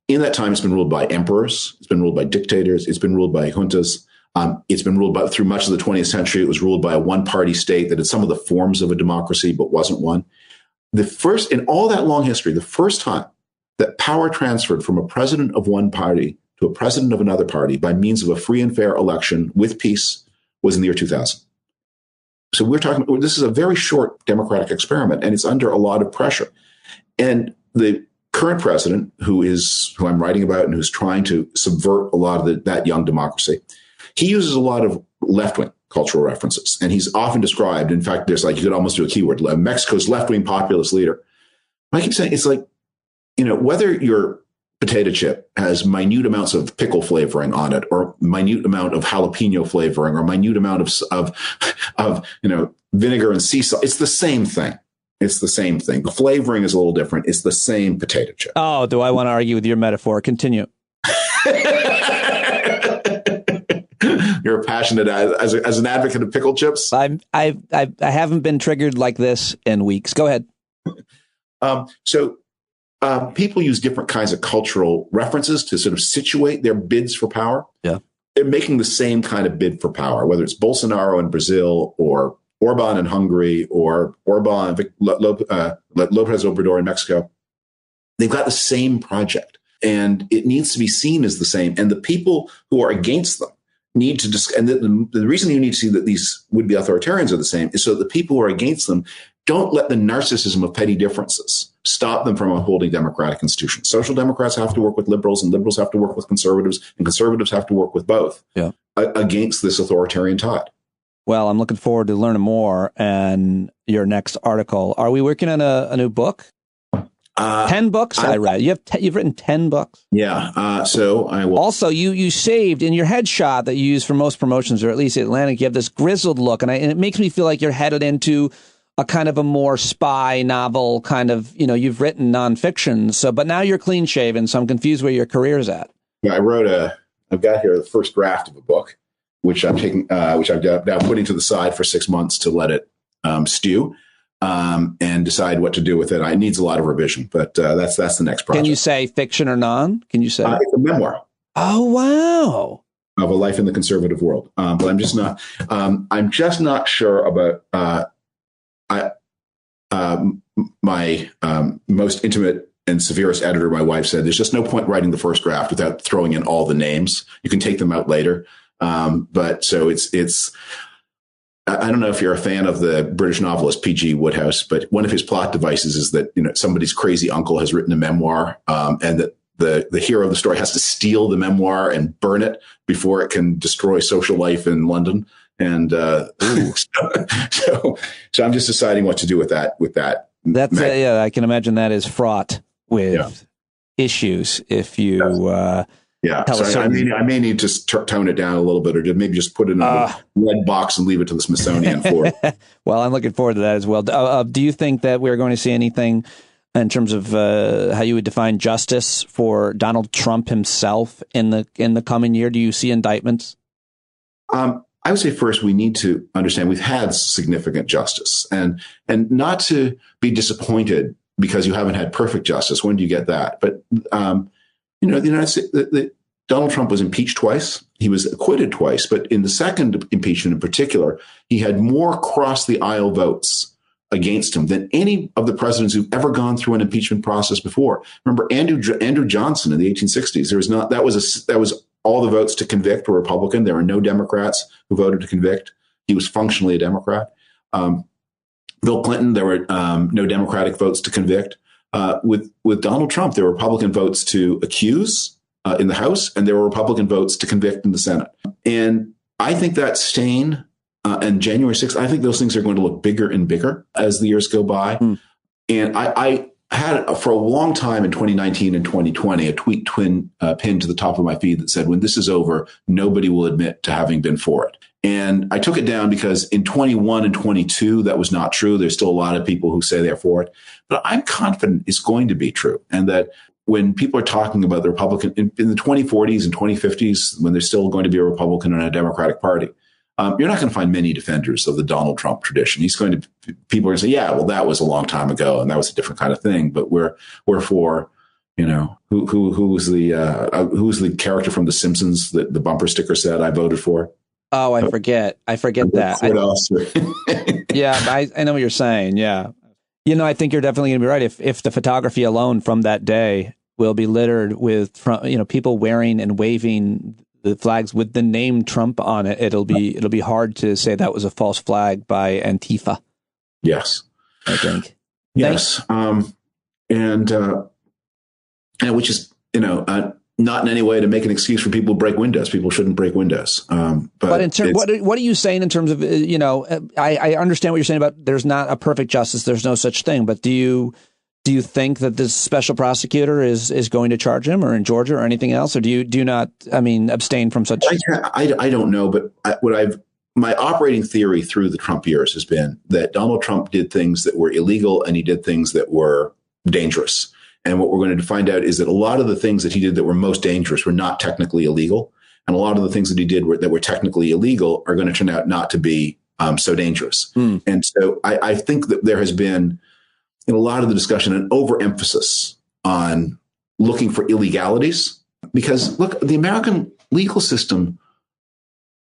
In that time, it's been ruled by emperors. It's been ruled by dictators. It's been ruled by juntas. It's been ruled by, through much of the 20th century, it was ruled by a one-party state that had some of the forms of a democracy, but wasn't one. In all that long history, the first time that power transferred from a president of one party to a president of another party by means of a free and fair election with peace was in the year 2000. So this is a very short democratic experiment, and it's under a lot of pressure. And the current president, who I'm writing about and who's trying to subvert a lot of that young democracy, he uses a lot of left-wing cultural references, and he's often described, in fact, you could almost do a keyword, Mexico's left-wing populist leader. I keep saying, it's like, whether your potato chip has minute amounts of pickle flavoring on it, or minute amount of jalapeno flavoring, or minute amount of vinegar and sea salt, it's the same thing. It's the same thing. The flavoring is a little different. It's the same potato chip. Oh, do I want to argue with your metaphor? Continue. You're passionate as an advocate of pickle chips. I haven't been triggered like this in weeks. Go ahead. So people use different kinds of cultural references to sort of situate their bids for power. Yeah, they're making the same kind of bid for power, whether it's Bolsonaro in Brazil, or Orban in Hungary, or Lopez Obrador in Mexico. They've got the same project, and it needs to be seen as the same. And the people who are against them need to and the reason you need to see that these would-be authoritarians are the same is so that the people who are against them don't let the narcissism of petty differences stop them from upholding democratic institutions. Social democrats have to work with liberals, and liberals have to work with conservatives, and conservatives have to work with both against this authoritarian tide. Well, I'm looking forward to learning more and your next article. Are we working on a new book? 10 books I read. You've written 10 books. Yeah. So I will. Also, you saved in your headshot that you use for most promotions, or at least Atlantic, you have this grizzled look, and it makes me feel like you're headed into a kind of a more spy novel kind of, you've written nonfiction. So, but now you're clean shaven, so I'm confused where your career's at. Yeah, I've got here the first draft of a book, which I'm now putting to the side for 6 months to let it stew. And decide what to do with it. It needs a lot of revision, but that's the next project. Can you say fiction or non? Can you say it's a memoir? Oh, wow! Of a life in the conservative world. But I'm just not. I'm just not sure about. My most intimate and severest editor, my wife, said there's just no point writing the first draft without throwing in all the names. You can take them out later. But so it's. I don't know if you're a fan of the British novelist P.G. Wodehouse, but one of his plot devices is that somebody's crazy uncle has written a memoir, and that the hero of the story has to steal the memoir and burn it before it can destroy social life in London. And so I'm just deciding what to do with that. That's yeah, I can imagine that is fraught with issues if you So I may need to tone it down a little bit, or maybe just put it in a red box and leave it to the Smithsonian for it. Well, I'm looking forward to that as well. Do you think that we're going to see anything in terms of how you would define justice for Donald Trump himself in the coming year? Do you see indictments? I would say first we need to understand we've had significant justice, and not to be disappointed because you haven't had perfect justice. When do you get that? But the United States, Donald Trump was impeached twice. He was acquitted twice, but in the second impeachment in particular, he had more cross the aisle votes against him than any of the presidents who've ever gone through an impeachment process before. Remember Andrew Johnson in the 1860s. That was all the votes to convict were Republican. There were no Democrats who voted to convict. He was functionally a Democrat. Bill Clinton, there were no Democratic votes to convict. With Donald Trump, there were Republican votes to accuse in the House, and there were Republican votes to convict in the Senate. And I think that stain and January 6th, I think those things are going to look bigger and bigger as the years go by. And I had for a long time in 2019 and 2020 a tweet pinned to the top of my feed that said, when this is over, nobody will admit to having been for it. And I took it down because in 21 and 22, that was not true. There's still a lot of people who say they're for it. But I'm confident it's going to be true. And that when people are talking about the Republican in the 2040s and 2050s, when there's still going to be a Republican and a Democratic Party, you're not going to find many defenders of the Donald Trump tradition. People are going to say, yeah, well, that was a long time ago and that was a different kind of thing. But we're for, who was the character from The Simpsons that the bumper sticker said I voted for? Oh, I forget that. Yeah, I know what you're saying. Yeah. I think you're definitely going to be right. If the photography alone from that day will be littered with, people wearing and waving the flags with the name Trump on it, it'll be hard to say that was a false flag by Antifa. Yes, I think. Yes, and which is not in any way to make an excuse for people to break windows. People shouldn't break windows. But in terms, what are you saying in terms of I understand what you're saying about there's not a perfect justice. There's no such thing. But do you think that this special prosecutor is going to charge him, or in Georgia, or anything else, or do you not? Abstain from such? I don't know, but my operating theory through the Trump years has been that Donald Trump did things that were illegal and he did things that were dangerous. And what we're going to find out is that a lot of the things that he did that were most dangerous were not technically illegal, and a lot of the things that he did that were technically illegal are going to turn out not to be so dangerous. And so I think that there has been, in a lot of the discussion, an overemphasis on looking for illegalities, because look, the American legal system,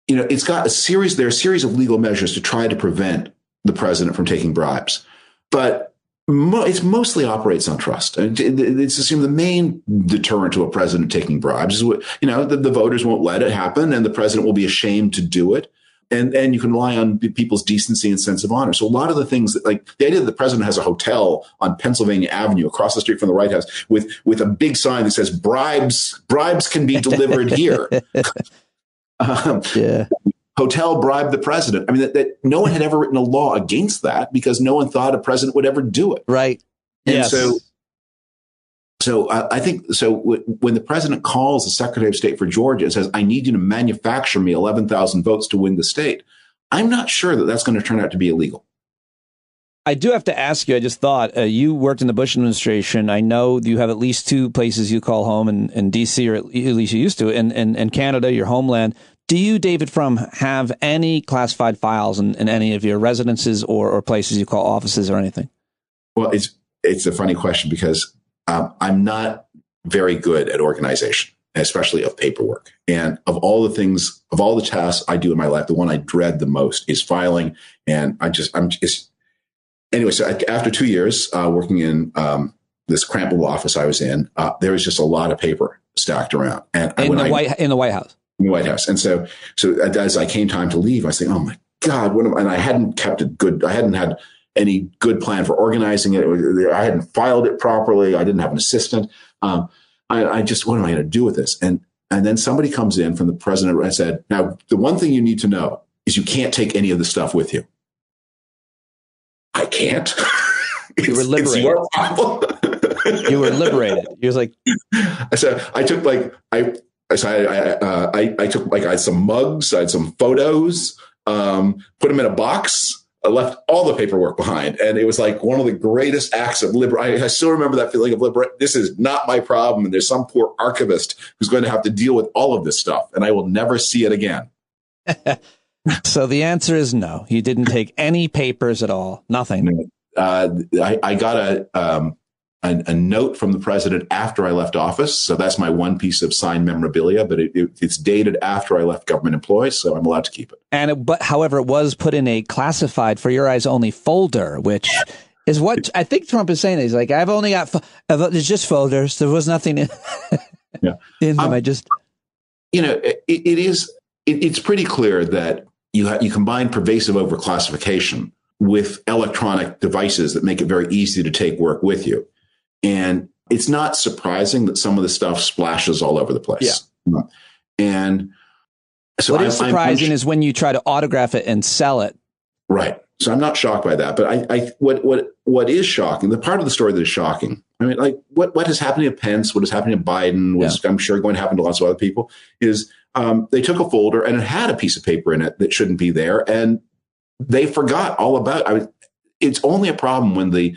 it's got there are a series of legal measures to try to prevent the president from taking bribes, but it mostly operates on trust. It's assumed the main deterrent to a president taking bribes is the voters won't let it happen, and the president will be ashamed to do it. And you can rely on people's decency and sense of honor. So a lot of the things that, like the idea that the president has a hotel on Pennsylvania Avenue across the street from the White House with a big sign that says bribes can be delivered here. Hotel bribe the president. I mean, that no one had ever written a law against that because no one thought a president would ever do it. Right. And yes. So I think when the president calls the Secretary of State for Georgia and says, I need you to manufacture me 11,000 votes to win the state, I'm not sure that that's going to turn out to be illegal. I do have to ask you, I just thought, you worked in the Bush administration. I know you have at least two places you call home in D.C., or at least you used to, and Canada, your homeland. Do you, David Frum, have any classified files in any of your residences or places you call offices or anything? Well, it's a funny question because I'm not very good at organization, especially of paperwork. And of all the tasks I do in my life, the one I dread the most is filing. And anyway, so after 2 years working in this cramped little office I was in, there was just a lot of paper stacked around. And in the White House. In the White House. And so as I came time to leave, I was saying, oh my God, and I hadn't I hadn't had any good plan for organizing it. I hadn't filed it properly. I didn't have an assistant. I just, what am I going to do with this? And then somebody comes in from the president and said, now, the one thing you need to know is you can't take any of the stuff with you. I can't. You were liberated. It's your problem. You were liberated. You was like, I said, I took like, I took like, I had some mugs, I had some photos, put them in a box. I left all the paperwork behind. And it was like one of the greatest acts of liberation. I still remember that feeling of liberation. This is not my problem. And there's some poor archivist who's going to have to deal with all of this stuff. And I will never see it again. So the answer is no. You didn't take any papers at all. Nothing. I got a note from the president after I left office. So that's my one piece of signed memorabilia, but it's dated after I left government employ, so I'm allowed to keep it. But however, it was put in a classified for your eyes only folder, which is what I think Trump is saying. He's like, I've only got, there's just folders. There was nothing in, in them. It's pretty clear that you combine pervasive overclassification with electronic devices that make it very easy to take work with you. And it's not surprising that some of the stuff splashes all over the place. Yeah. And so what is surprising is when you try to autograph it and sell it. Right. So I'm not shocked by that. But what is shocking, the part of the story that is shocking, I mean, like what is happening to Pence, what is happening to Biden, what's I'm sure going to happen to lots of other people, is they took a folder and it had a piece of paper in it that shouldn't be there. And they forgot all about it. I mean, it's only a problem when the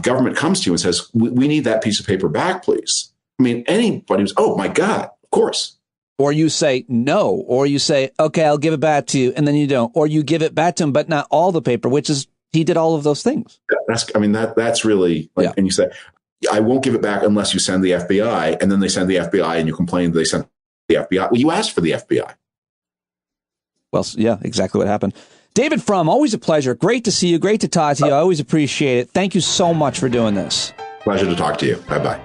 government comes to you and says, we need that piece of paper back, please. I mean, anybody who's, oh my God, of course. Or you say no, or you say, okay, I'll give it back to you. And then you don't, or you give it back to him, but not all the paper, which is, he did all of those things. That's really like, and you say, I won't give it back unless you send the FBI. And then they send the FBI and you complain that they sent the FBI. Well, you asked for the FBI. Well, yeah, exactly what happened. David Frum, always a pleasure. Great to see you. Great to talk to you. I always appreciate it. Thank you so much for doing this. Pleasure to talk to you. Bye-bye.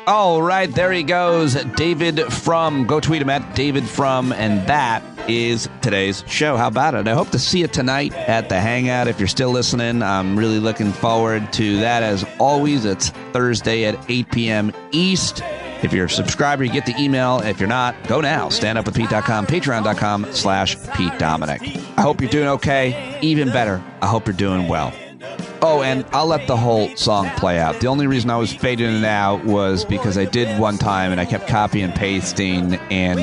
All right, there he goes, David Frum. Go tweet him at David Frum, and that is today's show. How about it? I hope to see you tonight at the Hangout. If you're still listening, I'm really looking forward to that. As always, it's Thursday at 8 p.m. East. If you're a subscriber, you get the email. If you're not, go now. StandUpWithPete.com, Patreon.com/Pete Dominic. I hope you're doing okay. Even better, I hope you're doing well. Oh, and I'll let the whole song play out. The only reason I was fading it out was because I did one time and I kept copying and pasting. And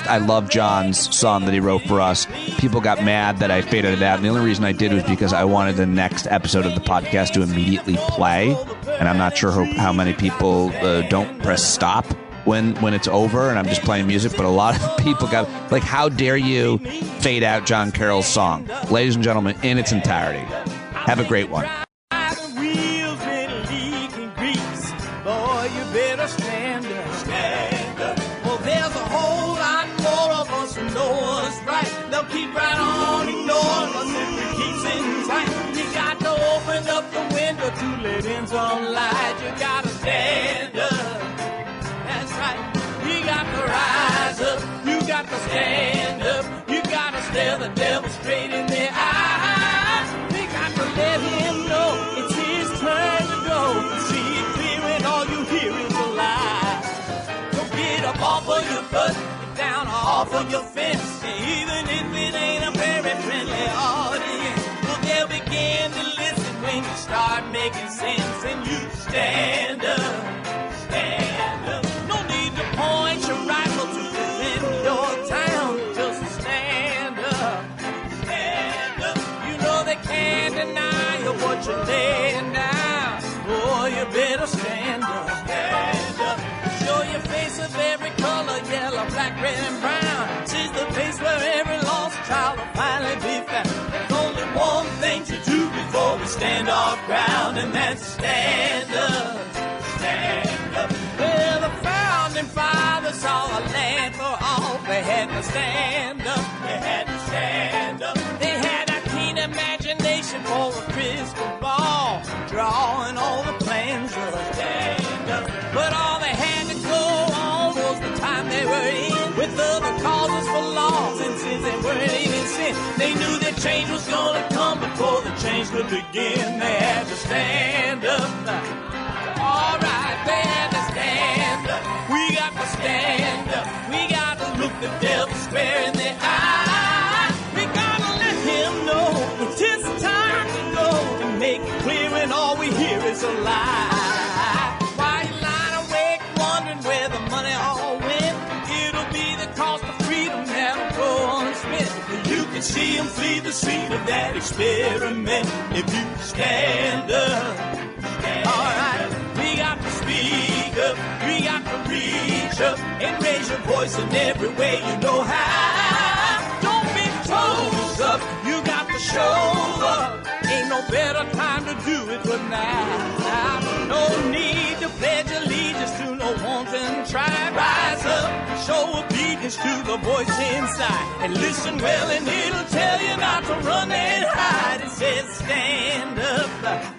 I love John's song that he wrote for us. People got mad that I faded it out. And the only reason I did was because I wanted the next episode of the podcast to immediately play. And I'm not sure how many people don't press stop when it's over and I'm just playing music. But a lot of people got like, how dare you fade out Jon Carroll's song? Ladies and gentlemen, in its entirety. Have a great one. Keep right on ignoring us if it keeps in sight. You got to open up the window to let in some light. You got to stand up. That's right. You got to rise up. You got to stand up. You got to stare the devil straight in the eye. You got to let him know it's his turn to go. See it clear when all you hear is a lie. So get up off of your butt, get down off of your fence. Even if it ain't a very friendly audience, well, they'll begin to listen when you start making sense. And you stand up, stand up. No need to point your rifle to defend your town. Just stand up, stand up. You know they can't deny you what you're laying down. Boy, you better stand up, stand up. Show your face of every color, yellow, black, red, and brown. The place where every lost child will finally be found. There's only one thing to do before we stand our ground, and that's stand up, stand up. Well, the founding fathers saw a land for all. They had to stand up, they had to stand up. They had a keen imagination for a crystal ball, drawing all the plans of a stand up. But all they had to go on was the time they were in. With other causes for laws and sins they weren't even sin. They knew that change was gonna come before the change could begin. They had to stand up. All right, they had to stand up. We got to stand up. We got to look the devil square in the eye. We got see them flee the scene of that experiment. If you stand up, all right, we got to speak up, we got to reach up and raise your voice in every way you know how. Don't be toes up, you got to show up. Ain't no better time to do it but now. No need to pledge allegiance to no wanton tribe. Rise up, show obedience to the voice inside, and listen well and it'll tell you not to run and hide. It says stand up,